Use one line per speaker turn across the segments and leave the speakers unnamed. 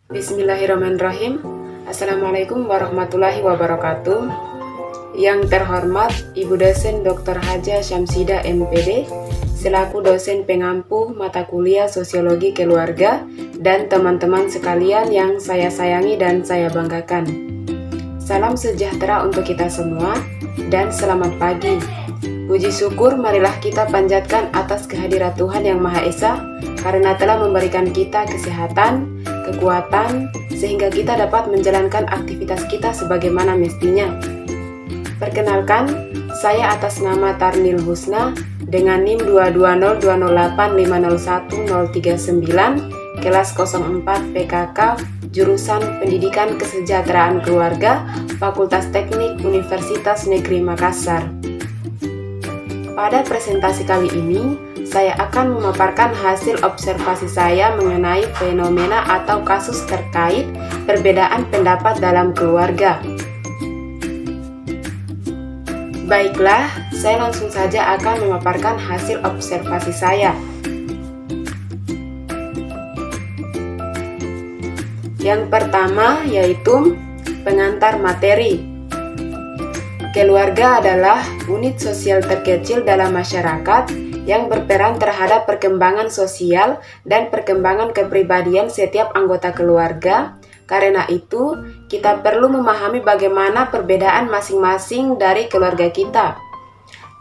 Bismillahirrahmanirrahim. Assalamualaikum warahmatullahi wabarakatuh. Yang terhormat Ibu dosen Dr. Haja Syamsida MPD selaku dosen pengampu mata kuliah Sosiologi Keluarga dan teman-teman sekalian yang saya sayangi dan saya banggakan. Salam sejahtera untuk kita semua dan selamat pagi. Puji syukur marilah kita panjatkan atas kehadirat Tuhan Yang Maha Esa karena telah memberikan kita kesehatan, kekuatan, sehingga kita dapat menjalankan aktivitas kita sebagaimana mestinya. Perkenalkan, saya atas nama Tarnil Husna dengan NIM 22008501039, kelas 04 PKK, jurusan Pendidikan Kesejahteraan Keluarga, Fakultas Teknik Universitas Negeri Makassar. Pada presentasi kali ini, saya akan memaparkan hasil observasi saya mengenai fenomena atau kasus terkait perbedaan pendapat dalam keluarga. Baiklah, saya langsung saja akan memaparkan hasil observasi saya. Yang pertama yaitu pengantar materi. Keluarga adalah unit sosial terkecil dalam masyarakat yang berperan terhadap perkembangan sosial dan perkembangan kepribadian setiap anggota keluarga. Karena itu, kita perlu memahami bagaimana perbedaan masing-masing dari keluarga kita.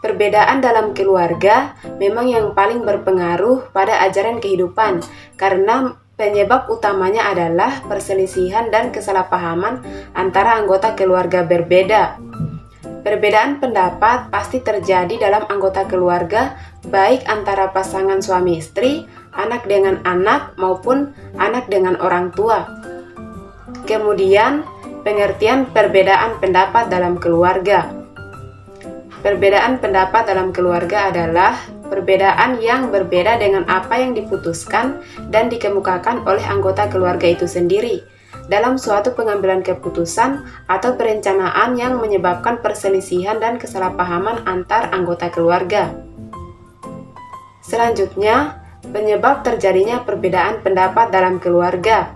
Perbedaan dalam keluarga memang yang paling berpengaruh pada ajaran kehidupan, karena penyebab utamanya adalah perselisihan dan kesalahpahaman antara anggota keluarga berbeda. Perbedaan pendapat pasti terjadi dalam anggota keluarga, baik antara pasangan suami istri, anak dengan anak, maupun anak dengan orang tua. Kemudian, pengertian perbedaan pendapat dalam keluarga. Perbedaan pendapat dalam keluarga adalah perbedaan yang berbeda dengan apa yang diputuskan dan dikemukakan oleh anggota keluarga itu sendiri dalam suatu pengambilan keputusan atau perencanaan yang menyebabkan perselisihan dan kesalahpahaman antar anggota keluarga. Selanjutnya, penyebab terjadinya perbedaan pendapat dalam keluarga.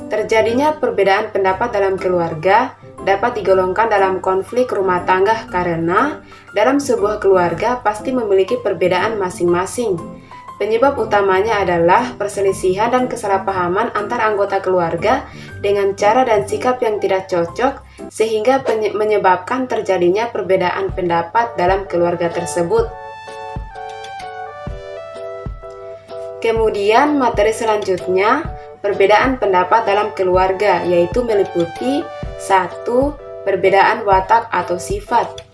Terjadinya perbedaan pendapat dalam keluarga dapat digolongkan dalam konflik rumah tangga karena dalam sebuah keluarga pasti memiliki perbedaan masing-masing. Penyebab utamanya adalah perselisihan dan kesalahpahaman antar anggota keluarga dengan cara dan sikap yang tidak cocok sehingga menyebabkan terjadinya perbedaan pendapat dalam keluarga tersebut. Kemudian materi selanjutnya, perbedaan pendapat dalam keluarga, yaitu meliputi 1. Perbedaan watak atau sifat.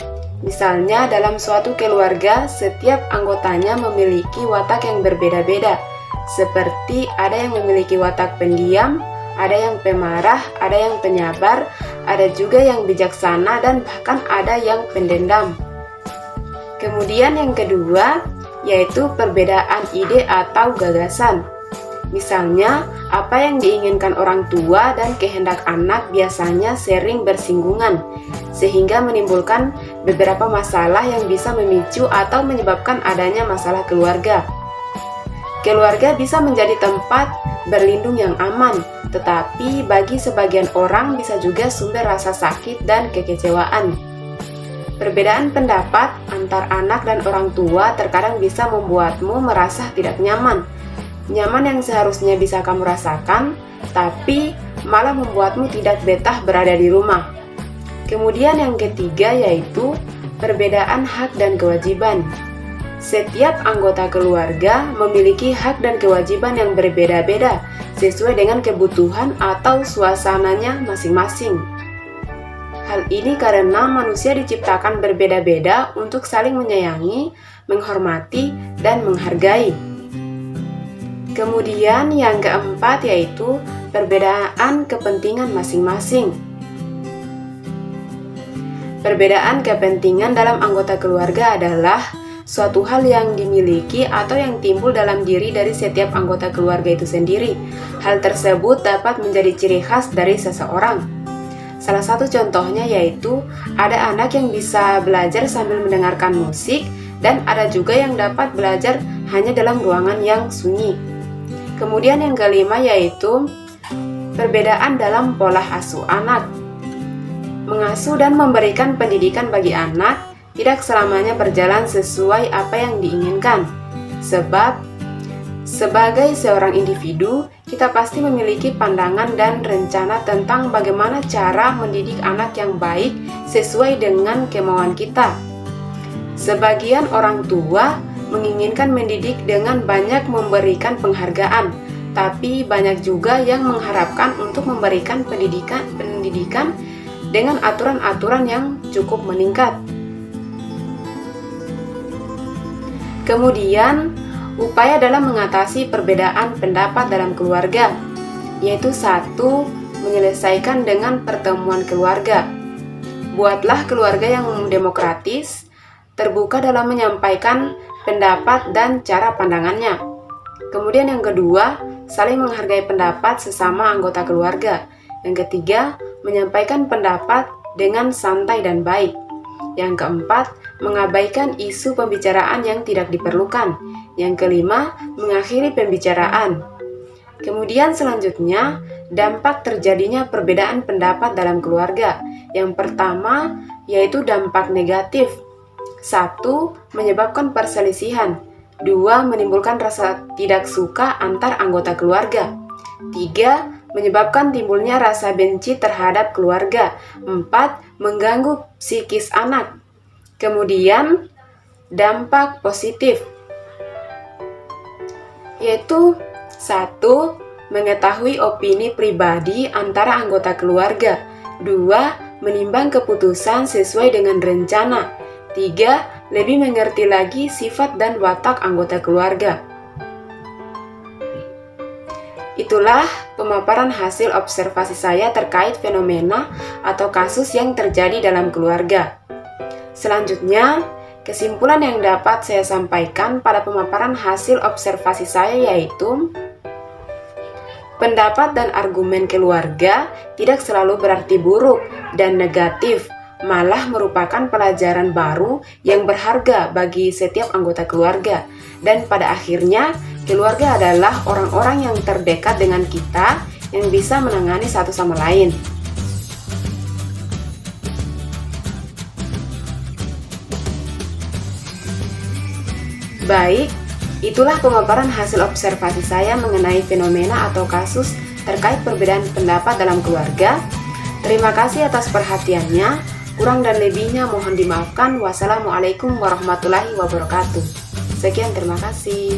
Misalnya dalam suatu keluarga, setiap anggotanya memiliki watak yang berbeda-beda. Seperti ada yang memiliki watak pendiam, ada yang pemarah, ada yang penyabar, ada juga yang bijaksana, dan bahkan ada yang pendendam. Kemudian yang kedua, yaitu perbedaan ide atau gagasan. Misalnya, apa yang diinginkan orang tua dan kehendak anak biasanya sering bersinggungan, sehingga menimbulkan beberapa masalah yang bisa memicu atau menyebabkan adanya masalah keluarga. Keluarga bisa menjadi tempat berlindung yang aman, tetapi bagi sebagian orang bisa juga sumber rasa sakit dan kekecewaan. Perbedaan pendapat antar anak dan orang tua terkadang bisa membuatmu merasa tidak nyaman. Nyaman yang seharusnya bisa kamu rasakan, tapi malah membuatmu tidak betah berada di rumah. Kemudian yang ketiga yaitu perbedaan hak dan kewajiban. Setiap anggota keluarga memiliki hak dan kewajiban yang berbeda-beda sesuai dengan kebutuhan atau suasananya masing-masing. Hal ini karena manusia diciptakan berbeda-beda untuk saling menyayangi, menghormati, dan menghargai. Kemudian yang keempat yaitu perbedaan kepentingan masing-masing. Perbedaan kepentingan dalam anggota keluarga adalah suatu hal yang dimiliki atau yang timbul dalam diri dari setiap anggota keluarga itu sendiri. Hal tersebut dapat menjadi ciri khas dari seseorang. Salah satu contohnya yaitu ada anak yang bisa belajar sambil mendengarkan musik dan ada juga yang dapat belajar hanya dalam ruangan yang sunyi. Kemudian yang kelima yaitu perbedaan dalam pola asuh anak. Mengasuh dan memberikan pendidikan bagi anak tidak selamanya berjalan sesuai apa yang diinginkan. Sebab, sebagai seorang individu, kita pasti memiliki pandangan dan rencana tentang bagaimana cara mendidik anak yang baik sesuai dengan kemauan kita. Sebagian orang tua menginginkan mendidik dengan banyak memberikan penghargaan, tapi banyak juga yang mengharapkan untuk memberikan pendidikan dengan aturan-aturan yang cukup meningkat. Kemudian, upaya dalam mengatasi perbedaan pendapat dalam keluarga, yaitu 1. Menyelesaikan dengan pertemuan keluarga. Buatlah keluarga yang demokratis, terbuka dalam menyampaikan pendapat dan cara pandangannya. Kemudian yang kedua, saling menghargai pendapat sesama anggota keluarga. Yang ketiga, menyampaikan pendapat dengan santai dan baik. Yang keempat, mengabaikan isu pembicaraan yang tidak diperlukan. Yang kelima, mengakhiri pembicaraan. Kemudian selanjutnya, dampak terjadinya perbedaan pendapat dalam keluarga. Yang pertama, yaitu dampak negatif. 1. Menyebabkan perselisihan. 2. Menimbulkan rasa tidak suka antar anggota keluarga. 3. Menyebabkan timbulnya rasa benci terhadap keluarga. 4. Mengganggu psikis anak. Kemudian, dampak positif, yaitu 1. Mengetahui opini pribadi antara anggota keluarga. 2. Menimbang keputusan sesuai dengan rencana. 3. Lebih mengerti lagi sifat dan watak anggota keluarga. Itulah pemaparan hasil observasi saya terkait fenomena atau kasus yang terjadi dalam keluarga. Selanjutnya, kesimpulan yang dapat saya sampaikan pada pemaparan hasil observasi saya yaitu pendapat dan argumen keluarga tidak selalu berarti buruk dan negatif, malah merupakan pelajaran baru yang berharga bagi setiap anggota keluarga. Dan pada akhirnya, keluarga adalah orang-orang yang terdekat dengan kita yang bisa menangani satu sama lain. Baik, itulah pemaparan hasil observasi saya mengenai fenomena atau kasus terkait perbedaan pendapat dalam keluarga. Terima kasih atas perhatiannya. Kurang dan lebihnya mohon dimaafkan. Wassalamualaikum warahmatullahi wabarakatuh. Sekian, terima kasih.